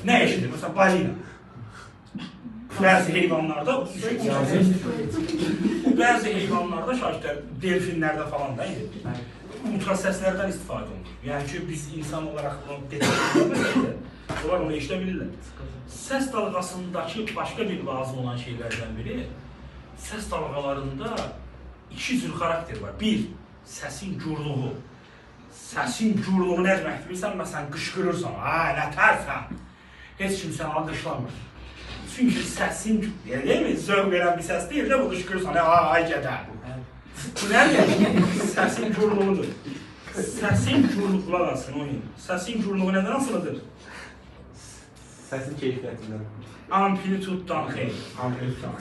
Nə eşidir? Məsələn, balina. Bəzi heyvanlarda, şahidlər, delfinlərdə falan da ultrasəslərdən istifadə olunur. Yəni ki, biz insan olaraq bunu detektivləməkdir, onlar onu eşidə bilirlər. Səs dalğasındakı başqa bir lazım olan şeylərdən biri, səs dalğalarında iki cür xarakter var. Bir, səsin gürluğu. Səsin gürluğu nə deməkdir? Bilirsən, məsələn, qışqırırsan, nə tərsən, heç kim səni alqışlamır. Çünki səsin, deyilmi, zövq verən bir səs deyil, bu qışqırırsan, ay gədə. Bu nədir? Səsin gürluğudur. Səsin gürluğu, qulaq alsın, səsin gürluğu nədən asılıdır? Səsin keyfiyyətindən. Amplituddan xeyr. Amplituddan.